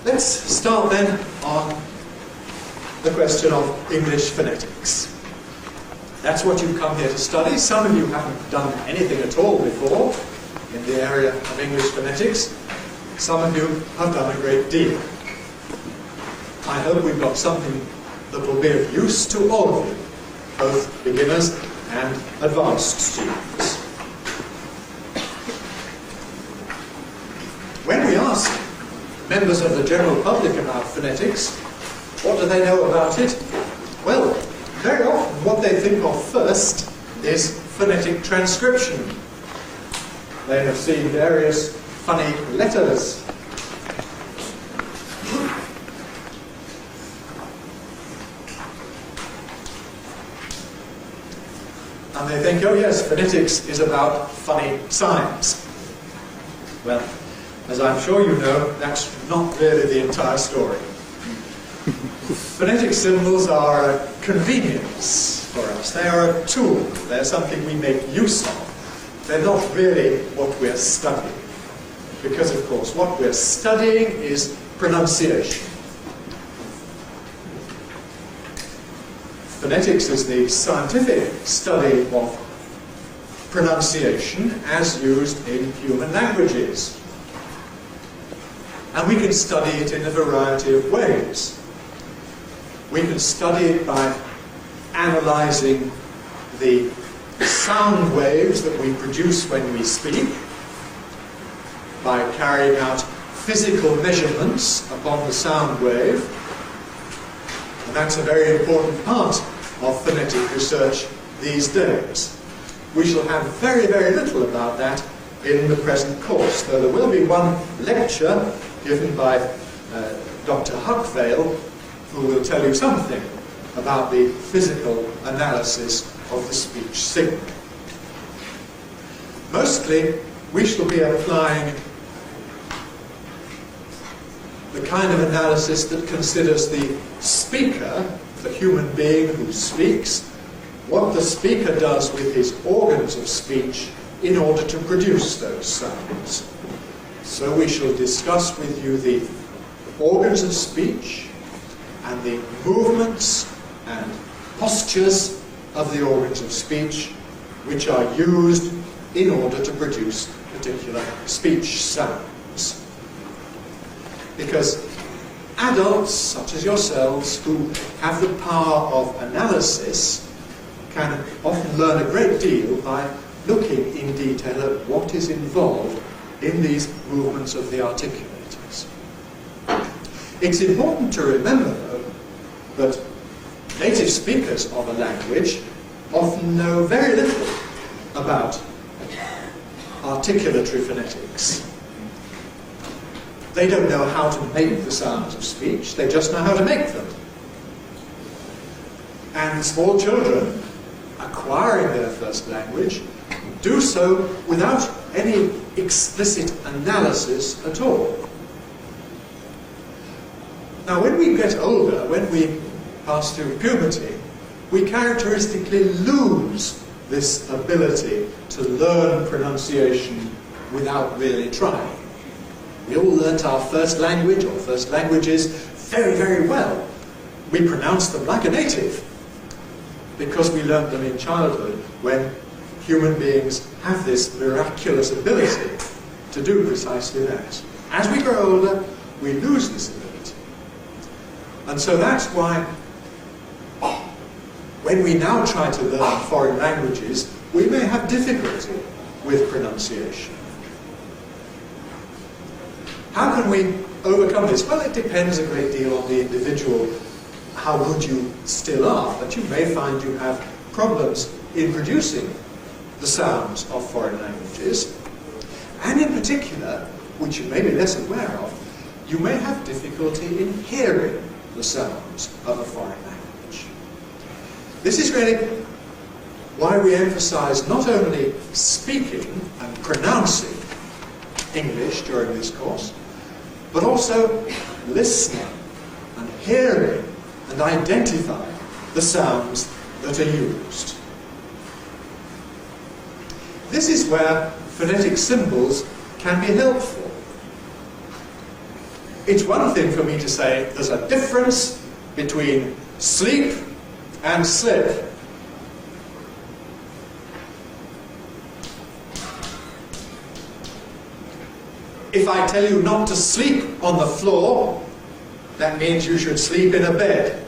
Let's start then on the question of English phonetics. That's what you've come here to study. Some of you haven't done anything at all before in the area of English phonetics. Some of you have done a great deal. I hope we've got something that will be of use to all of you, both beginners and advanced students. When we ask members of the general public about phonetics, what do they know about it? Well, very often what they think of first is phonetic transcription. They have seen various funny letters. And they think, oh yes, phonetics is about funny signs. Well, as I'm sure you know, that's not really the entire story. Phonetic symbols are a convenience for us. They are a tool. They're something we make use of. They're not really what we're studying. Because, of course, what we're studying is pronunciation. Phonetics is the scientific study of pronunciation as used in human languages. And we can study it in a variety of ways. We can study it by analysing the sound waves that we produce when we speak, by carrying out physical measurements upon the sound wave. And that's a very important part of phonetic research these days. We shall have very, very little about that in the present course, though there will be one lecture given by Dr. Huckvale, who will tell you something about the physical analysis of the speech signal. Mostly, we shall be applying the kind of analysis that considers the speaker, the human being who speaks, what the speaker does with his organs of speech in order to produce those sounds. So we shall discuss with you the organs of speech and the movements and postures of the organs of speech which are used in order to produce particular speech sounds. Because adults, such as yourselves, who have the power of analysis, can often learn a great deal by looking in detail at what is involved in these movements of the articulators. It's important to remember, though, that native speakers of a language often know very little about articulatory phonetics. They don't know how to make the sounds of speech, they just know how to make them. And small children, acquiring their first language, do so without any explicit analysis at all. Now, when we get older, when we pass through puberty, we characteristically lose this ability to learn pronunciation without really trying. We all learnt our first language, or first languages, very, very well. We pronounce them like a native, because we learnt them in childhood, when human beings have this miraculous ability to do precisely that. As we grow older, we lose this ability. And so that's why, when we now try to learn foreign languages, we may have difficulty with pronunciation. How can we overcome this? Well, it depends a great deal on the individual, how good you still are, but you may find you have problems in producing the sounds of foreign languages. And in particular, which you may be less aware of, you may have difficulty in hearing the sounds of a foreign language. This is really why we emphasize not only speaking and pronouncing English during this course, but also listening and hearing and identifying the sounds that are used. This is where phonetic symbols can be helpful. it's one thing for me to say there's a difference between sleep and slip. If I tell you not to sleep on the floor, that means you should sleep in a bed.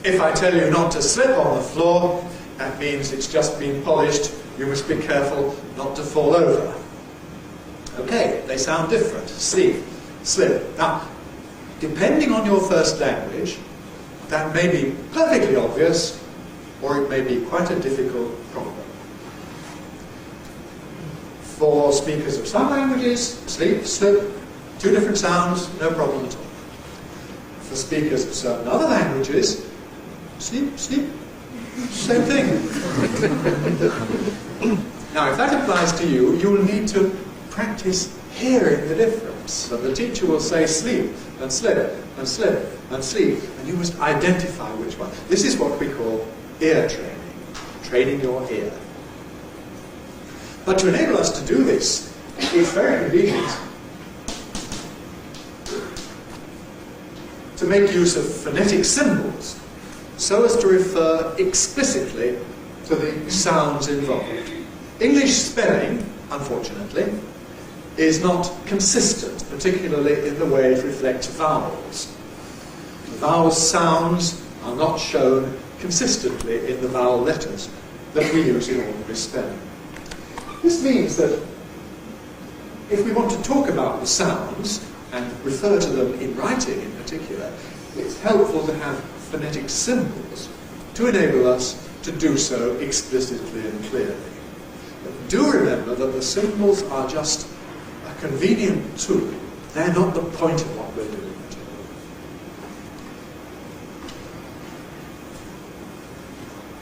If I tell you not to slip on the floor, that means it's just been polished. You must be careful not to fall over. Okay, they sound different. Sleep, slip. Now, depending on your first language, that may be perfectly obvious, or it may be quite a difficult problem. For speakers of some languages, sleep, slip, two different sounds, no problem at all. For speakers of certain other languages, sleep, sleep, same thing. Now, if that applies to you, you'll need to practice hearing the difference. And the teacher will say sleep, and slip, and slip, and sleep, and you must identify which one. This is what we call ear training, training your ear. But to enable us to do this, it's very convenient to make use of phonetic symbols so as to refer explicitly to the sounds involved. English spelling, unfortunately, is not consistent, particularly in the way it reflects vowels. The vowel sounds are not shown consistently in the vowel letters that we use in ordinary spelling. This means that if we want to talk about the sounds and refer to them in writing in particular, it's helpful to have phonetic symbols to enable us to do so explicitly and clearly. But do remember that the symbols are just a convenient tool. They're not the point of what we're doing at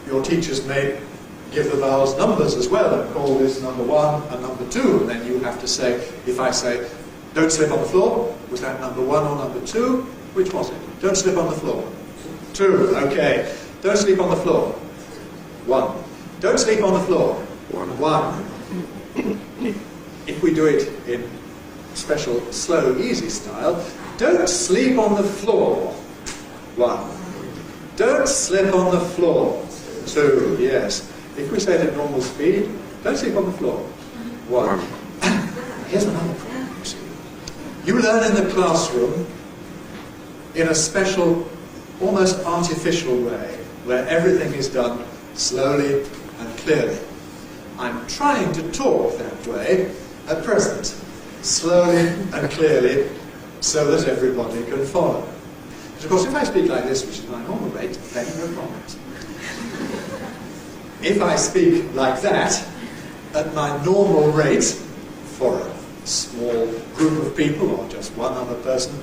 all. Your teachers may give the vowels numbers as well and call this number 1 and number 2, and then you have to say, if I say, don't slip on the floor, was that number 1 or number 2? Which was it? Don't slip on the floor. 2, okay. Don't sleep on the floor. 1. Don't sleep on the floor. 1. If we do it in special, slow, easy style, don't sleep on the floor. 1. Don't slip on the floor. 2, yes. If we say it at normal speed, don't sleep on the floor. 1. Here's another problem, you see. You learn in the classroom in a special, almost artificial way, where everything is done slowly and clearly. I'm trying to talk that way at present, slowly and clearly, so that everybody can follow. But of course, if I speak like this, which is my normal rate, then no problems. If I speak like that, at my normal rate, for a small group of people, or just one other person,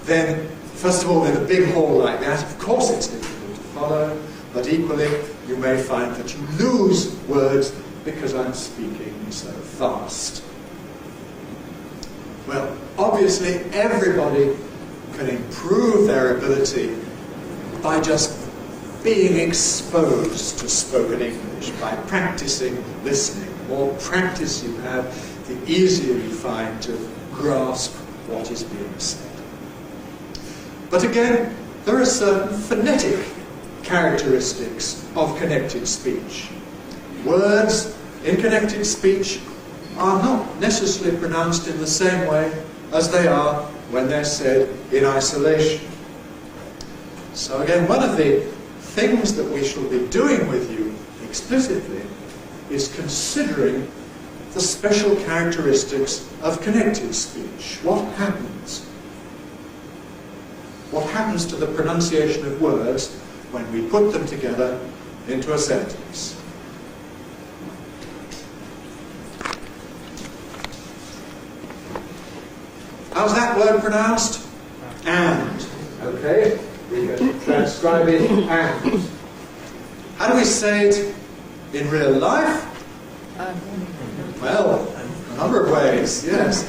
then, first of all, in a big hall like that, of course it's difficult to follow, but equally, you may find that you lose words because I'm speaking so fast. Well, obviously, everybody can improve their ability by just being exposed to spoken English, by practicing listening. The more practice you have, the easier you find to grasp what is being said. But again, there are certain phonetic characteristics of connected speech. Words in connected speech are not necessarily pronounced in the same way as they are when they're said in isolation. So again, one of the things that we shall be doing with you explicitly is considering the special characteristics of connected speech. What happens? What happens to the pronunciation of words when we put them together into a sentence? How's that word pronounced? And. Okay, we can transcribe it and. How do we say it in real life? Well, a number of ways, yes.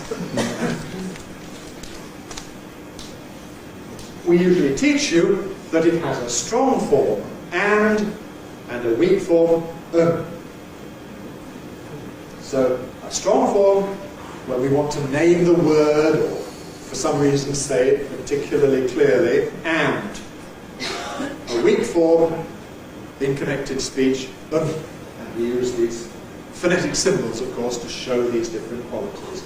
We usually teach you that it has a strong form, and a weak form, So, a strong form, when we want to name the word or for some reason say it particularly clearly, and. A weak form in connected speech, and we use these phonetic symbols, of course, to show these different qualities.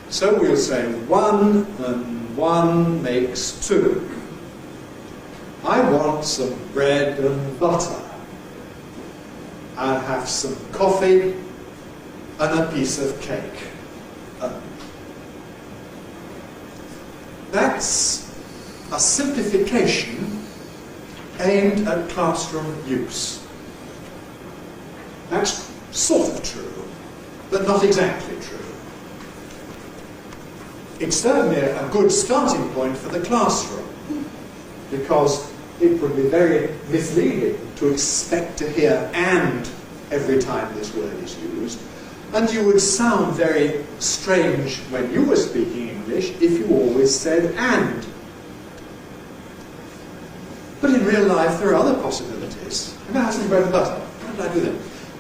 So we'll say 1 and 1 makes 2. I want some bread and butter. I'll have some coffee and a piece of cake. That's a simplification aimed at classroom use. That's sort of true, but not exactly true. It's certainly a good starting point for the classroom, because it would be very misleading to expect to hear "and" every time this word is used, and you would sound very strange when you were speaking English if you always said "and." But in real life, there are other possibilities. I'm going to have some bread and butter. How did I do that?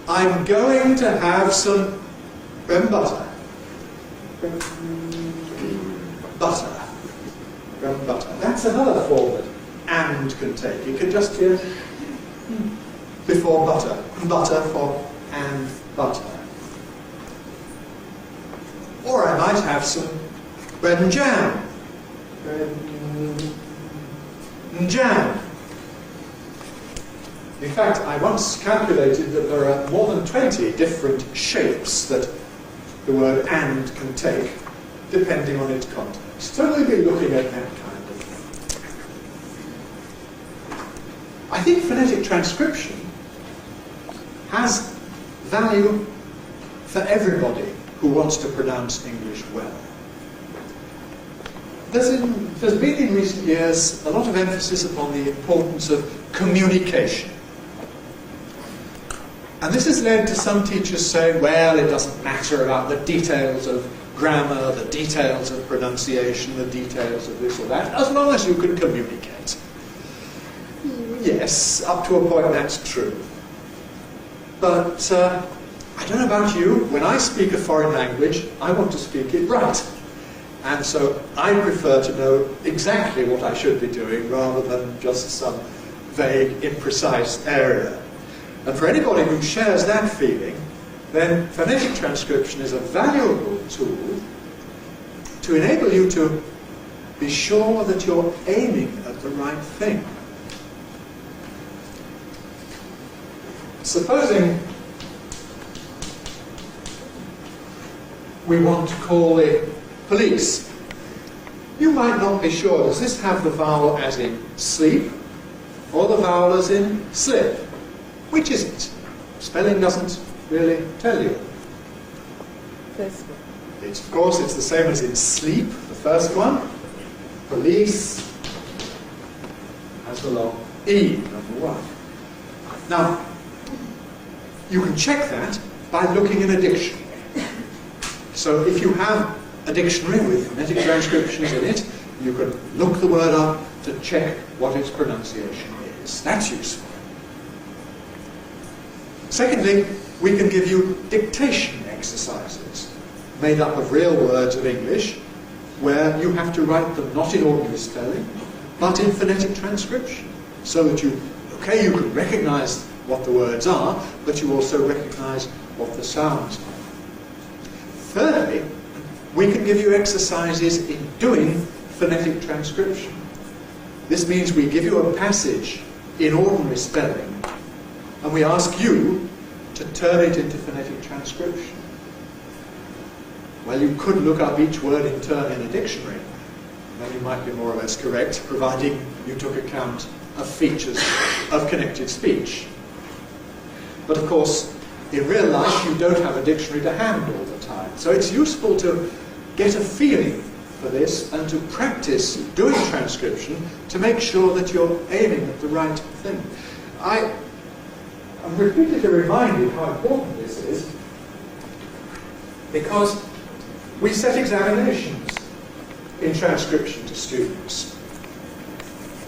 I'm going to have some bread and butter. Butter. Bread and butter. That's another form that "and" can take. It can just be before butter. Butter for "and butter." Or I might have some bread and jam. Bread and jam. In fact, I once calculated that there are more than 20 different shapes that the word "and" can take, depending on its context. So we'll be looking at that kind of thing. I think phonetic transcription has value for everybody who wants to pronounce English well. There's been in recent years a lot of emphasis upon the importance of communication. And this has led to some teachers saying, well, it doesn't matter about the details of grammar, the details of pronunciation, the details of this or that, as long as you can communicate. Yes, up to a point that's true. But I don't know about you, when I speak a foreign language, I want to speak it right. And so I prefer to know exactly what I should be doing rather than just some vague, imprecise area. And for anybody who shares that feeling, then phonetic transcription is a valuable tool to enable you to be sure that you're aiming at the right thing. Supposing we want to call the police. You might not be sure, does this have the vowel as in sleep or the vowel as in slip? Which is it? Spelling doesn't really tell you. First one. Of course, it's the same as in sleep, the first one. Police has the long E, number 1. Now, you can check that by looking in a dictionary. So if you have a dictionary with phonetic transcriptions in it, you can look the word up to check what its pronunciation is. That's useful. Secondly, we can give you dictation exercises made up of real words of English where you have to write them not in ordinary spelling, but in phonetic transcription, so that you can recognize what the words are, but you also recognize what the sounds are. Thirdly, we can give you exercises in doing phonetic transcription. This means we give you a passage in ordinary spelling, and we ask you to turn it into phonetic transcription. Well, you could look up each word in turn in a dictionary. Then you might be more or less correct, providing you took account of features of connected speech. But of course, in real life, you don't have a dictionary to hand all the time. So it's useful to get a feeling for this and to practice doing transcription to make sure that you're aiming at the right thing. I'm repeatedly reminded how important this is because we set examinations in transcription to students.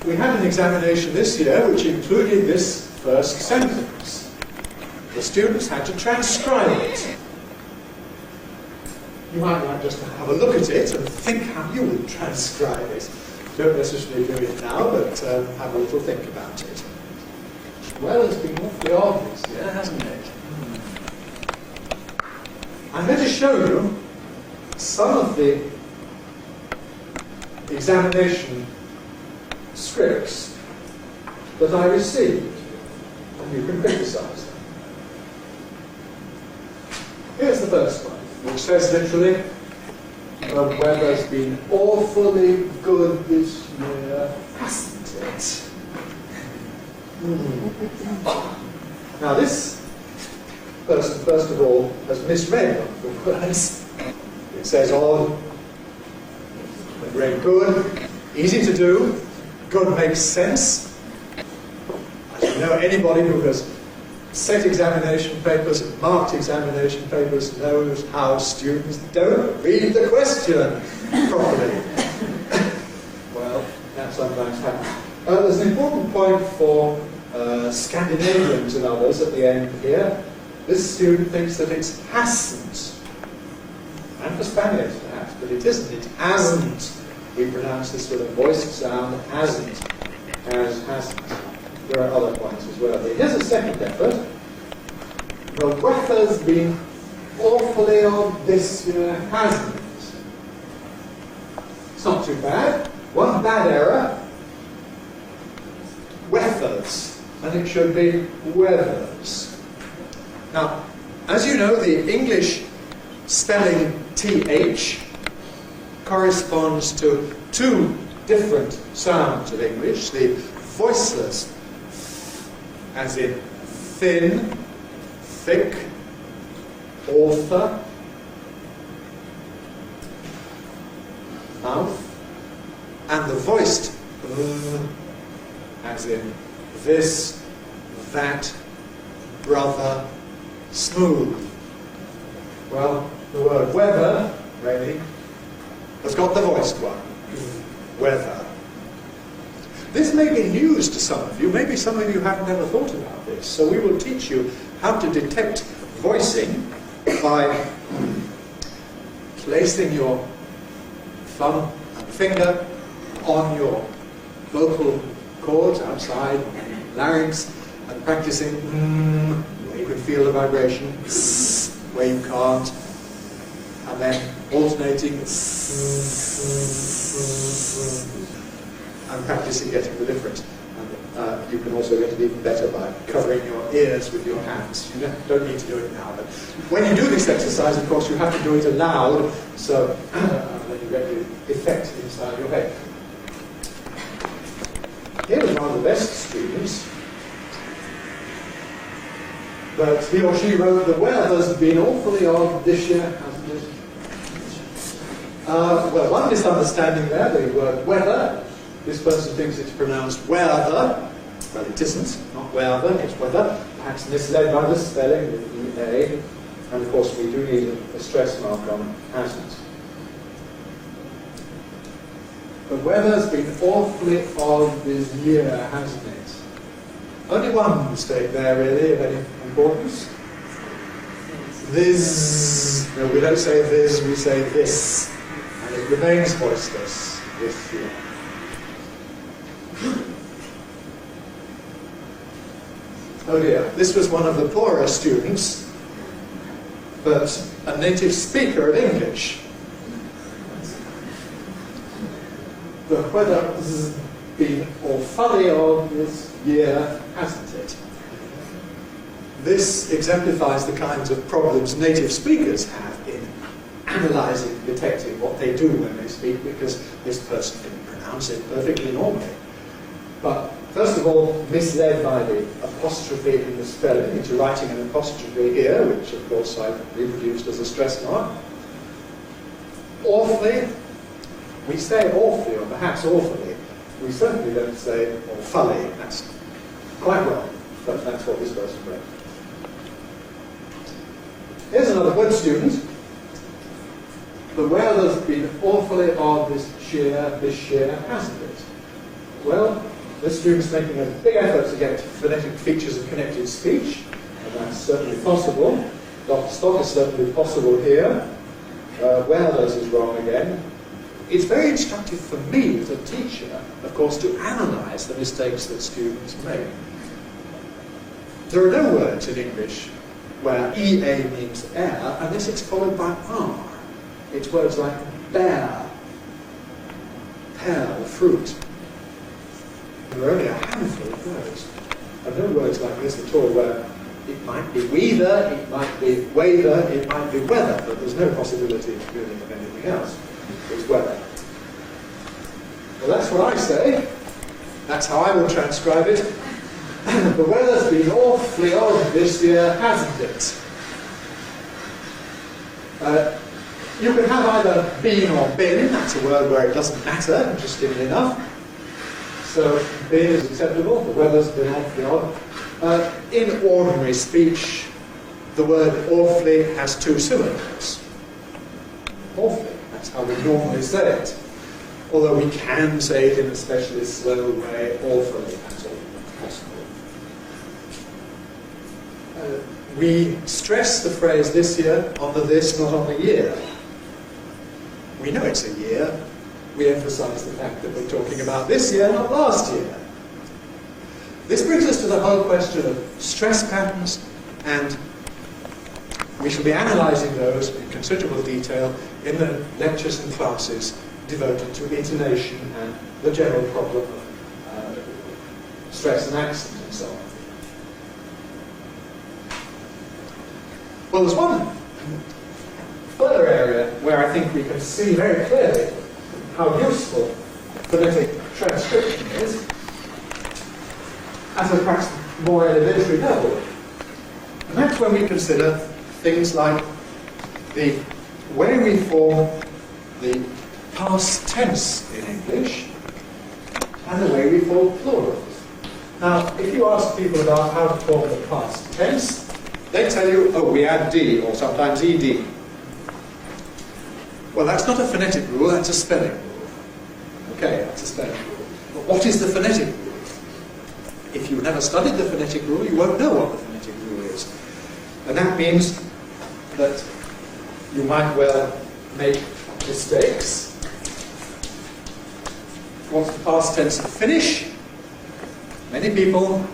We had an examination this year which included this first sentence. The students had to transcribe it. You might like just to have a look at it and think how you would transcribe it. Don't necessarily do it now, but have a little think about it. Well, it's been awfully obvious, yeah, hasn't it? I'm going to show you some of the examination scripts that I received, and you can criticise them. Here's the first one, which says literally, the weather's been awfully good this year, hasn't it? Now this person, first of all, has misread one of the words. It says on, very good, easy to do, good makes sense. As you know, anybody who has set examination papers and marked examination papers knows how students don't read the question properly. Well, that sometimes happens. There's an important point for Scandinavians and others at the end here. This student thinks that it's hasn't. And for Spaniards perhaps, but it isn't. It hasn't. We pronounce this with a voiced sound, hasn't, as hasn't. There are other points as well. Here's a second effort. The weather's been awfully odd this year, hasn't it? It's not too bad. One bad error. Weathers. And it should be weathers. Now, as you know, the English spelling TH corresponds to two different sounds of English. The voiceless, as in thin, thick, author, mouth, and the voiced, as in this, that, brother, smooth. Well, the word weather, really, has got the voiced one. Weather. This may be news to some of you. Maybe some of you haven't ever thought about this. So we will teach you how to detect voicing by placing your thumb and finger on your vocal cords outside, larynx, and practicing where you can feel the vibration, where you can't, and then alternating and practicing getting the difference. And you can also get it even better by covering your ears with your hands. You don't need to do it now, but when you do this exercise, of course, you have to do it aloud, so then you get the effect inside your head. Here is one of the best students, but he or she wrote, the weather's been awfully odd this year, hasn't it? Well, one misunderstanding there, the word weather. This person thinks it's pronounced weather. Well, it isn't, not weather, it's weather. Perhaps misled by the spelling with EA. And of course, we do need a stress mark on hasn't. The weather's been awfully odd this year, hasn't it? Only one mistake there, really, of any importance. This. No, we don't say this, we say this. And it remains voiceless this year. Oh dear, this was one of the poorer students, but a native speaker of English. The weather's been awfully odd this year, hasn't it? This exemplifies the kinds of problems native speakers have in analysing, detecting what they do when they speak, because this person didn't pronounce it perfectly normally. But first of all, misled by the apostrophe in the spelling into writing an apostrophe here, which of course I've reproduced as a stress mark. Awfully, we say awfully, or perhaps awfully. We certainly don't say awfully. That's quite wrong, but that's what this person wrote. Here's another good student. The weather's been awfully odd this year, hasn't it? Well, this student's making a big effort to get phonetic features of connected speech, and that's certainly possible. Dr. Stock is certainly possible here. Wellers is wrong again. It's very instructive for me as a teacher, of course, to analyse the mistakes that students make. There are no words in English where EA means air unless it's followed by R. It's words like bear, pear, fruit. There are only a handful of words. And no words like this at all where it might be weather, it might be wather, it might be weather, but there's no possibility really of anything else. It's weather. Well, that's what I say. That's how I will transcribe it. The weather's been awfully odd this year, hasn't it? You can have either been or been. That's a word where it doesn't matter, interestingly enough. So, been is acceptable. The weather's been awfully odd. In ordinary speech, the word awfully has two syllables. Awfully. That's how we normally say it. Although we can say it in a especially slow way, awfully, that's all possible. We stress the phrase this year on the this, not on the year. We know it's a year. We emphasise the fact that we're talking about this year, not last year. This brings us to the whole question of stress patterns, and we shall be analysing those in considerable detail in the lectures and classes devoted to intonation and the general problem of stress and accent and so on. Well, there's one further area where I think we can see very clearly how useful phonetic transcription is at a perhaps more elementary level. And that's when we consider things like the way we form the past tense in English and the way we form plurals. Now, if you ask people about how to form the past tense, they tell you, oh, we add D, or sometimes ED. Well, that's not a phonetic rule, that's a spelling rule. Okay, that's a spelling rule. But what is the phonetic rule? If you've never studied the phonetic rule, you won't know what the phonetic rule is. And that means that you might well make mistakes. What's the past tense of finish? Many people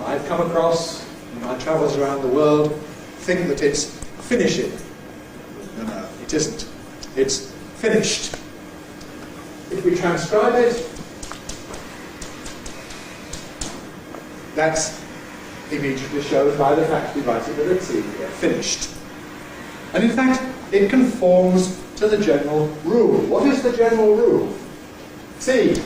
I've come across in my travels around the world think that it's finishing. No, it isn't. It's finished. If we transcribe it, that's immediately shown by the fact we write it with a T here, finished. And in fact, it conforms to the general rule. What is the general rule? T.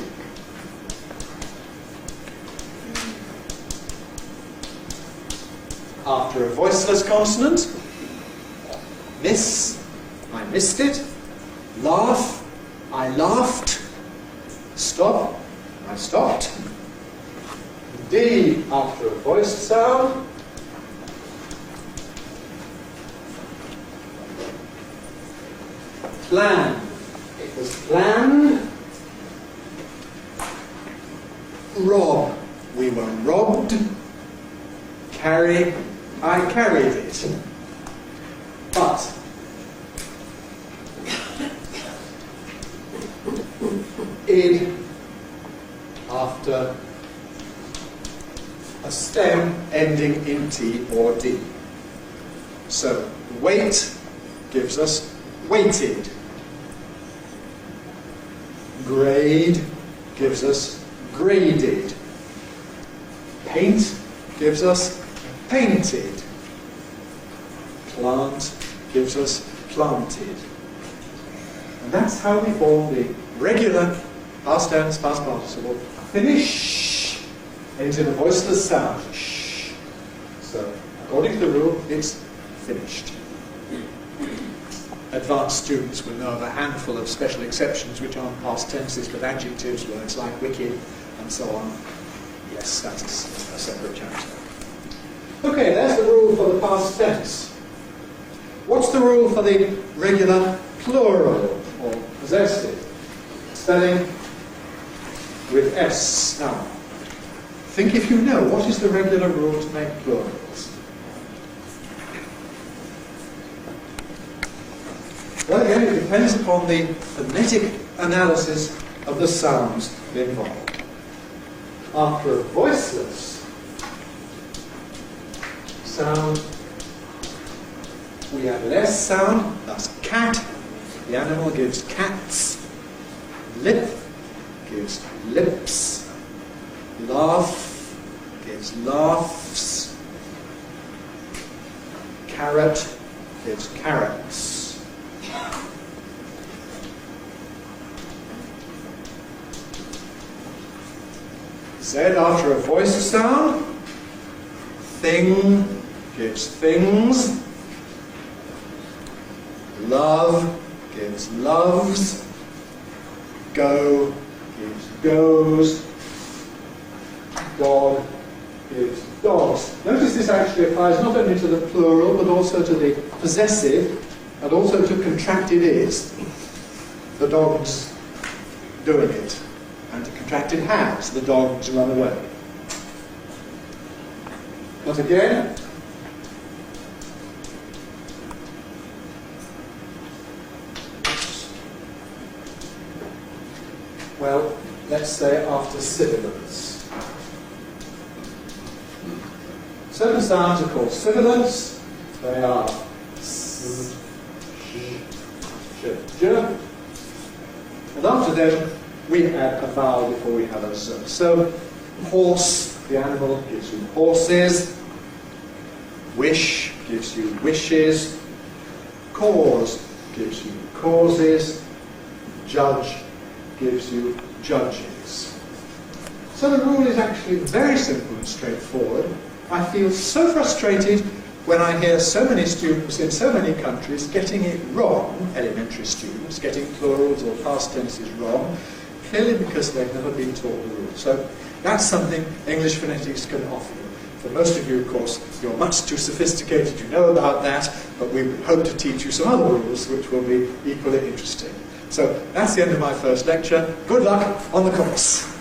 After a voiceless consonant, miss, I missed it, laugh, I laughed, stop, I stopped. D after a voiced sound, plan, it was planned. Rob, we were robbed. Carry, I carried it. But id after a stem ending in T or D. So wait gives us waited. Grade gives us graded. Paint gives us painted. Plant gives us planted. And that's how we form the regular past tense, past participle. Finish into the voiceless sound. Shh. So, according to the rule, it's finished. Advanced students will know of a handful of special exceptions which aren't past tenses but adjectives, words like wicked and so on. Yes, that's a separate chapter. Okay, there's the rule for the past tense. What's the rule for the regular plural or possessive? Spelling with S. Now, think if you know, what is the regular rule to make plurals? Well, depends upon the phonetic analysis of the sounds involved. After a voiceless sound, we have an S sound, that's cat. The animal gives cats. Lip gives lips. Laugh gives laughs. Carrot gives carrots. Z after a voice sound. Thing gives things. Love gives loves. Go gives goes. Dog gives dogs. Notice this actually applies not only to the plural but also to the possessive and also to contracted is. The dog's doing it. And to contracted has. The dog's run away. But again, well, let's say after sibilants. Certain sounds are called sibilants. They are s, sh, j. And after them, we add a vowel before we have a z. So, horse, the animal, gives you horses. Wish gives you wishes. Cause gives you causes. Judge gives you judges. So the rule is actually very simple and straightforward. I feel so frustrated when I hear so many students in so many countries getting it wrong, elementary students, getting plurals or past tenses wrong, clearly because they've never been taught the rules. So that's something English phonetics can offer you. For most of you, of course, you're much too sophisticated, you know about that, but we hope to teach you some other rules which will be equally interesting. So that's the end of my first lecture. Good luck on the course.